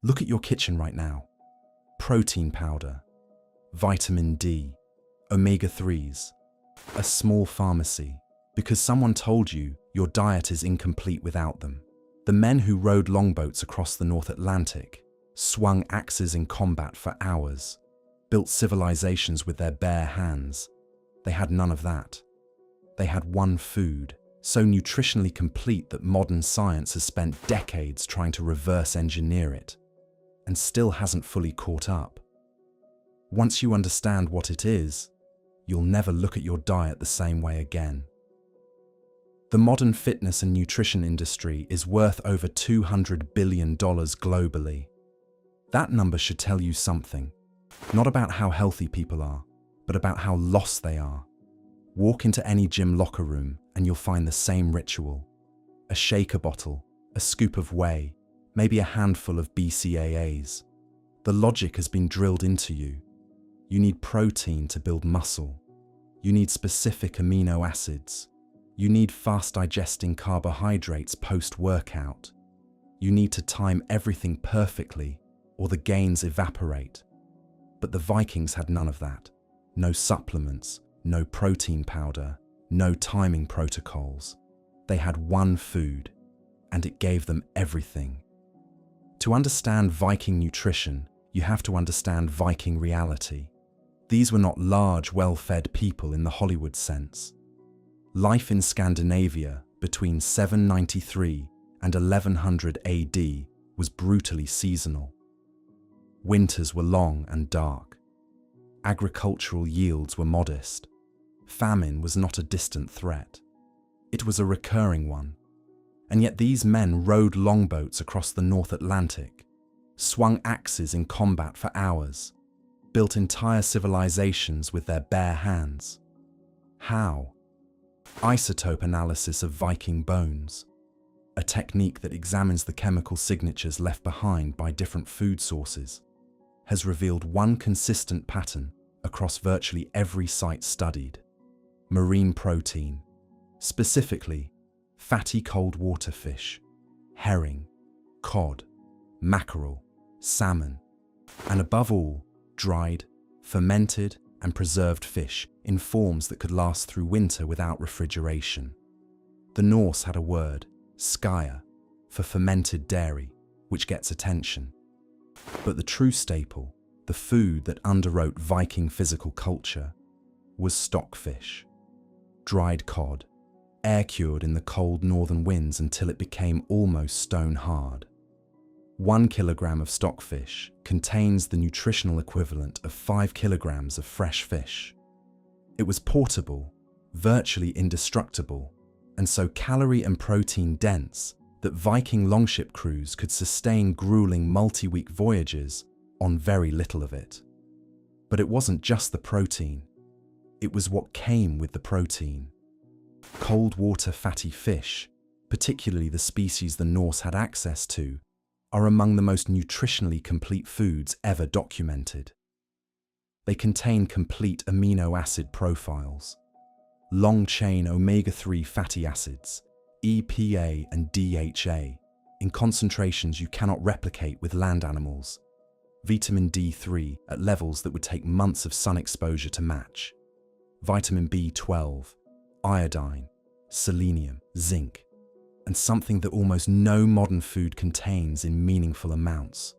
Look at your kitchen right now. Protein powder, vitamin D, omega-3s, a small pharmacy, because someone told you your diet is incomplete without them. The men who rowed longboats across the North Atlantic, swung axes in combat for hours, built civilizations with their bare hands. They had none of that. They had one food, so nutritionally complete that modern science has spent decades trying to reverse engineer it, and still hasn't fully caught up. Once you understand what it is, you'll never look at your diet the same way again. The modern fitness and nutrition industry is worth over $200 billion globally. That number should tell you something, not about how healthy people are, but about how lost they are. Walk into any gym locker room and you'll find the same ritual. A shaker bottle, a scoop of whey, maybe a handful of BCAAs. The logic has been drilled into you. You need protein to build muscle. You need specific amino acids. You need fast-digesting carbohydrates post-workout. You need to time everything perfectly, or the gains evaporate. But the Vikings had none of that. No supplements, no protein powder, no timing protocols. They had one food, and it gave them everything. To understand Viking nutrition, you have to understand Viking reality. These were not large, well-fed people in the Hollywood sense. Life in Scandinavia between 793 and 1100 AD was brutally seasonal. Winters were long and dark. Agricultural yields were modest. Famine was not a distant threat. It was a recurring one. And yet these men rowed longboats across the North Atlantic, swung axes in combat for hours, built entire civilizations with their bare hands. How? Isotope analysis of Viking bones, a technique that examines the chemical signatures left behind by different food sources, has revealed one consistent pattern across virtually every site studied. Marine protein, specifically fatty cold water fish, herring, cod, mackerel, salmon, and above all, dried, fermented, and preserved fish in forms that could last through winter without refrigeration. The Norse had a word, skaya, for fermented dairy, which gets attention. But the true staple, the food that underwrote Viking physical culture, was stockfish. Dried cod, air-cured in the cold northern winds until it became almost stone hard. 1 kilogram of stockfish contains the nutritional equivalent of 5 kilograms of fresh fish. It was portable, virtually indestructible, and so calorie and protein dense that Viking longship crews could sustain grueling multi-week voyages on very little of it. But it wasn't just the protein. It was what came with the protein. Cold water fatty fish, particularly the species the Norse had access to, are among the most nutritionally complete foods ever documented. They contain complete amino acid profiles, long-chain omega-3 fatty acids, EPA and DHA, in concentrations you cannot replicate with land animals, vitamin D3 at levels that would take months of sun exposure to match, vitamin B12, iodine, selenium, zinc, and something that almost no modern food contains in meaningful amounts,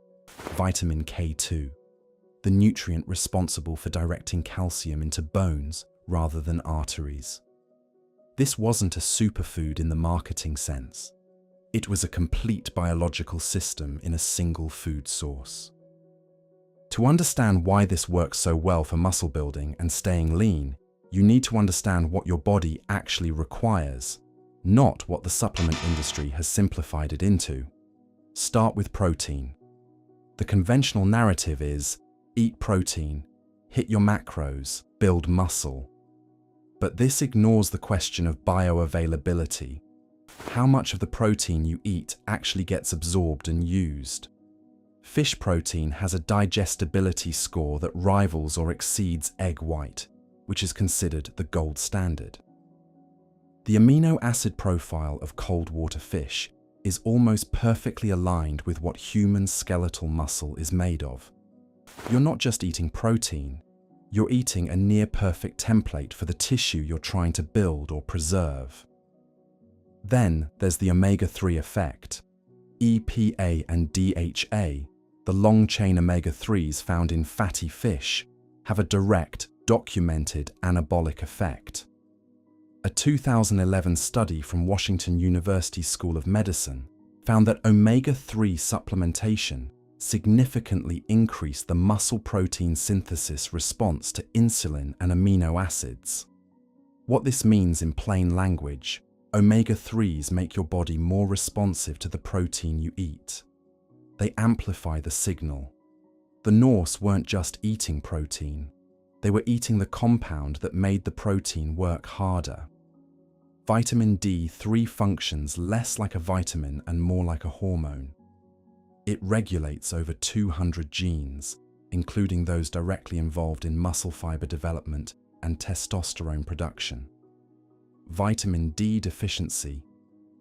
vitamin K2, the nutrient responsible for directing calcium into bones rather than arteries. This wasn't a superfood in the marketing sense. It was a complete biological system in a single food source. To understand why this works so well for muscle building and staying lean, you need to understand what your body actually requires, not what the supplement industry has simplified it into. Start with protein. The conventional narrative is, eat protein, hit your macros, build muscle. But this ignores the question of bioavailability. How much of the protein you eat actually gets absorbed and used? Fish protein has a digestibility score that rivals or exceeds egg white, which is considered the gold standard. The amino acid profile of cold water fish is almost perfectly aligned with what human skeletal muscle is made of. You're not just eating protein, you're eating a near-perfect template for the tissue you're trying to build or preserve. Then there's the omega-3 effect. EPA and DHA, the long-chain omega-3s found in fatty fish, have a direct, documented anabolic effect. A 2011 study from Washington University School of Medicine found that omega-3 supplementation significantly increased the muscle protein synthesis response to insulin and amino acids. What this means in plain language, omega-3s make your body more responsive to the protein you eat. They amplify the signal. The Norse weren't just eating protein, they were eating the compound that made the protein work harder. Vitamin D3 functions less like a vitamin and more like a hormone. It regulates over 200 genes, including those directly involved in muscle fiber development and testosterone production. Vitamin D deficiency,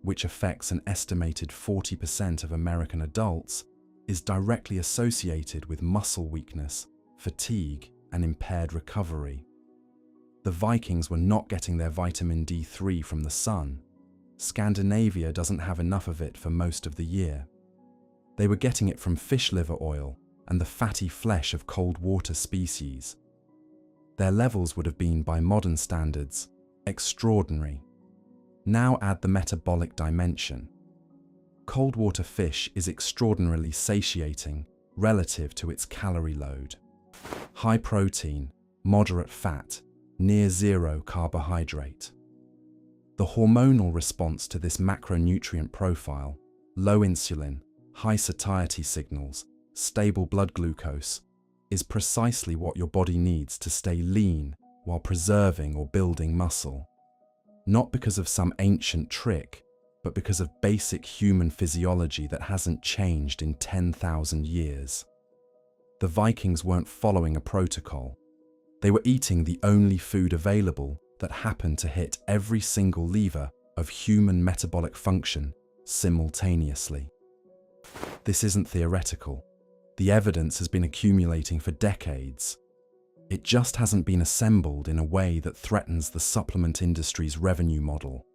which affects an estimated 40% of American adults, is directly associated with muscle weakness, fatigue, and impaired recovery. The Vikings were not getting their vitamin D3 from the sun. Scandinavia doesn't have enough of it for most of the year. They were getting it from fish liver oil and the fatty flesh of cold water species. Their levels would have been, by modern standards, extraordinary. Now add the metabolic dimension. Cold water fish is extraordinarily satiating relative to its calorie load. High protein, moderate fat, near zero carbohydrate. The hormonal response to this macronutrient profile, low insulin, high satiety signals, stable blood glucose, is precisely what your body needs to stay lean while preserving or building muscle. Not because of some ancient trick, but because of basic human physiology that hasn't changed in 10,000 years. The Vikings weren't following a protocol. They were eating the only food available that happened to hit every single lever of human metabolic function simultaneously. This isn't theoretical. The evidence has been accumulating for decades. It just hasn't been assembled in a way that threatens the supplement industry's revenue model.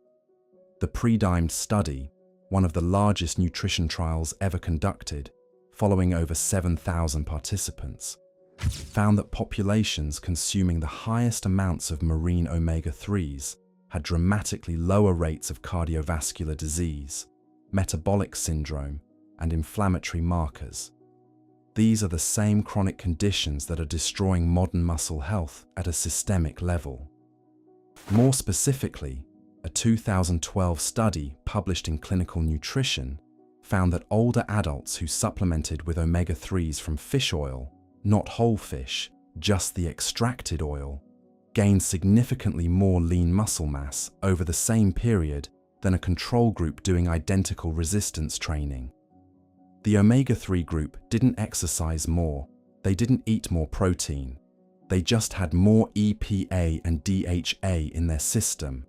The pre-dimed study, one of the largest nutrition trials ever conducted, following over 7,000 participants, found that populations consuming the highest amounts of marine omega-3s had dramatically lower rates of cardiovascular disease, metabolic syndrome, and inflammatory markers. These are the same chronic conditions that are destroying modern muscle health at a systemic level. More specifically, a 2012 study published in Clinical Nutrition found that older adults who supplemented with omega-3s from fish oil, not whole fish, just the extracted oil, gained significantly more lean muscle mass over the same period than a control group doing identical resistance training. The omega-3 group didn't exercise more, they didn't eat more protein, they just had more EPA and DHA in their system,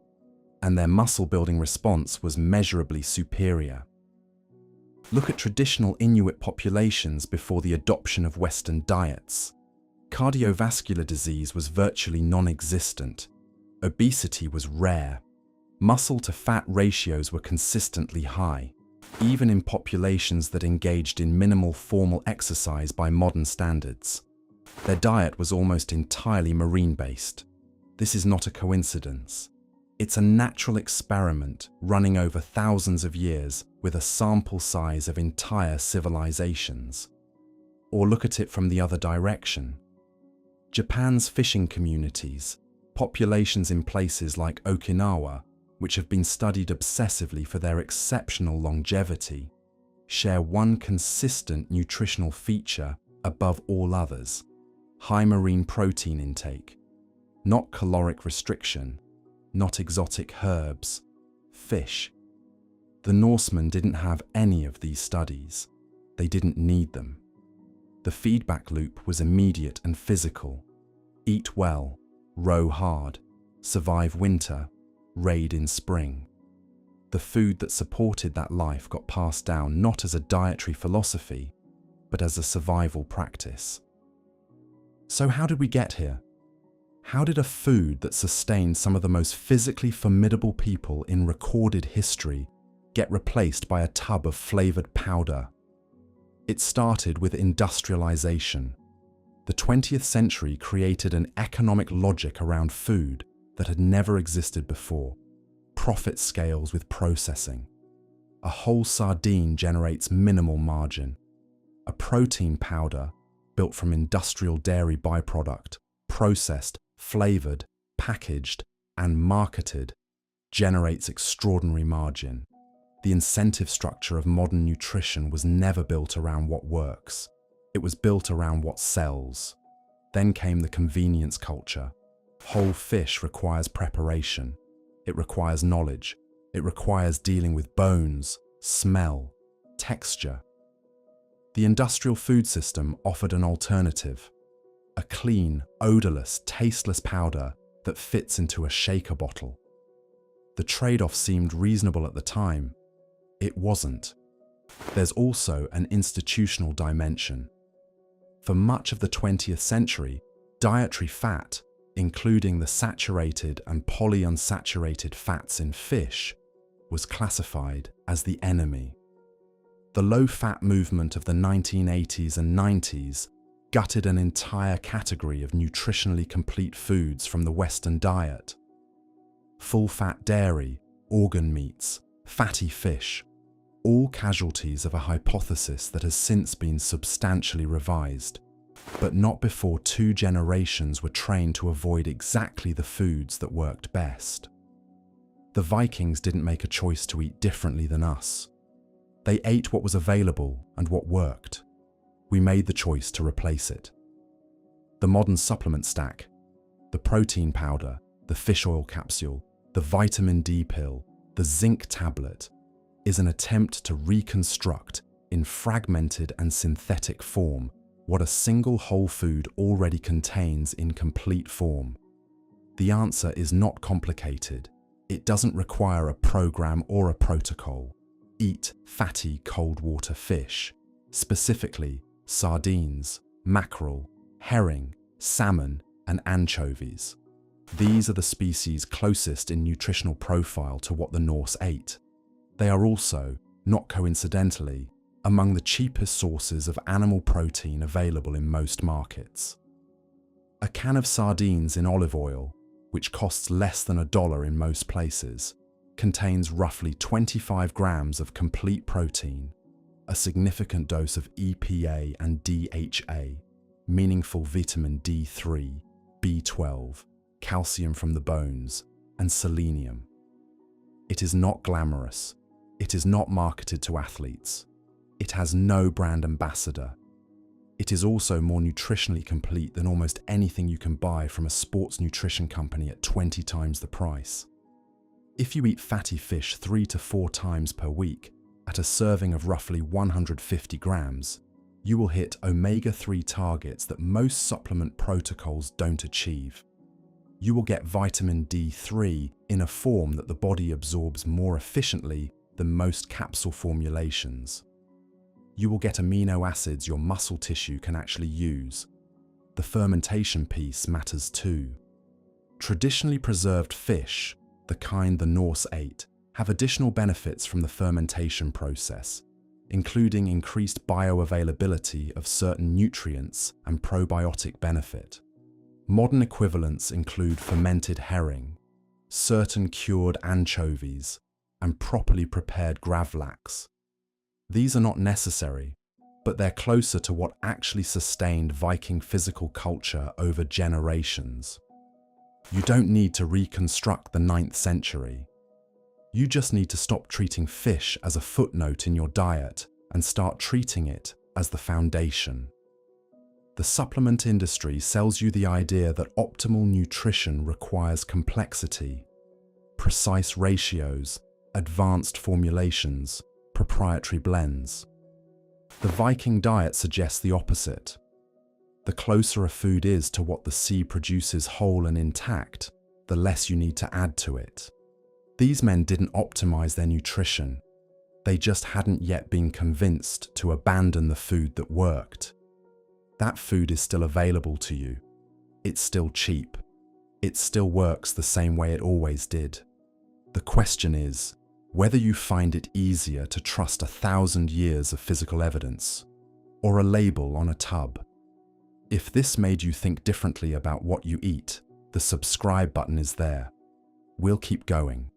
and their muscle-building response was measurably superior. Look at traditional Inuit populations before the adoption of Western diets. Cardiovascular disease was virtually non-existent. Obesity was rare. Muscle-to-fat ratios were consistently high, even in populations that engaged in minimal formal exercise by modern standards. Their diet was almost entirely marine-based. This is not a coincidence. It's a natural experiment running over thousands of years with a sample size of entire civilizations. Or look at it from the other direction. Japan's fishing communities, populations in places like Okinawa, which have been studied obsessively for their exceptional longevity, share one consistent nutritional feature above all others: high marine protein intake. Not caloric restriction, not exotic herbs, fish. The Norsemen didn't have any of these studies. They didn't need them. The feedback loop was immediate and physical. Eat well, row hard, survive winter, raid in spring. The food that supported that life got passed down not as a dietary philosophy, but as a survival practice. So how did we get here? How did a food that sustained some of the most physically formidable people in recorded history get replaced by a tub of flavored powder? It started with industrialization. The 20th century created an economic logic around food that had never existed before. Profit scales with processing. A whole sardine generates minimal margin. A protein powder, built from industrial dairy byproduct, processed, flavored, packaged, and marketed, generates extraordinary margin. The incentive structure of modern nutrition was never built around what works. It was built around what sells. Then came the convenience culture. Whole fish requires preparation. It requires knowledge. It requires dealing with bones, smell, texture. The industrial food system offered an alternative. A clean, odorless, tasteless powder that fits into a shaker bottle. The trade-off seemed reasonable at the time. It wasn't. There's also an institutional dimension. For much of the 20th century, dietary fat, including the saturated and polyunsaturated fats in fish, was classified as the enemy. The low-fat movement of the 1980s and 90s gutted an entire category of nutritionally complete foods from the Western diet. Full-fat dairy, organ meats, fatty fish, all casualties of a hypothesis that has since been substantially revised, but not before 2 generations were trained to avoid exactly the foods that worked best. The Vikings didn't make a choice to eat differently than us. They ate what was available and what worked. We made the choice to replace it. The modern supplement stack, the protein powder, the fish oil capsule, the vitamin D pill, the zinc tablet, is an attempt to reconstruct, in fragmented and synthetic form, what a single whole food already contains in complete form. The answer is not complicated. It doesn't require a program or a protocol. Eat fatty cold water fish, specifically sardines, mackerel, herring, salmon, and anchovies. These are the species closest in nutritional profile to what the Norse ate. They are also, not coincidentally, among the cheapest sources of animal protein available in most markets. A can of sardines in olive oil, which costs less than $1 in most places, contains roughly 25 grams of complete protein, a significant dose of EPA and DHA, meaningful vitamin D3, B12, calcium from the bones, and selenium. It is not glamorous. It is not marketed to athletes. It has no brand ambassador. It is also more nutritionally complete than almost anything you can buy from a sports nutrition company at 20 times the price. If you eat fatty fish 3 to 4 times per week, at a serving of roughly 150 grams, you will hit omega-3 targets that most supplement protocols don't achieve. You will get vitamin D3 in a form that the body absorbs more efficiently than most capsule formulations. You will get amino acids your muscle tissue can actually use. The fermentation piece matters too. Traditionally preserved fish, the kind the Norse ate, have additional benefits from the fermentation process, including increased bioavailability of certain nutrients and probiotic benefit. Modern equivalents include fermented herring, certain cured anchovies, and properly prepared gravlax. These are not necessary, but they're closer to what actually sustained Viking physical culture over generations. You don't need to reconstruct the 9th century. You just need to stop treating fish as a footnote in your diet and start treating it as the foundation. The supplement industry sells you the idea that optimal nutrition requires complexity, precise ratios, advanced formulations, proprietary blends. The Viking diet suggests the opposite. The closer a food is to what the sea produces whole and intact, the less you need to add to it. These men didn't optimize their nutrition. They just hadn't yet been convinced to abandon the food that worked. That food is still available to you. It's still cheap. It still works the same way it always did. The question is whether you find it easier to trust 1,000 years of physical evidence or a label on a tub. If this made you think differently about what you eat, the subscribe button is there. We'll keep going.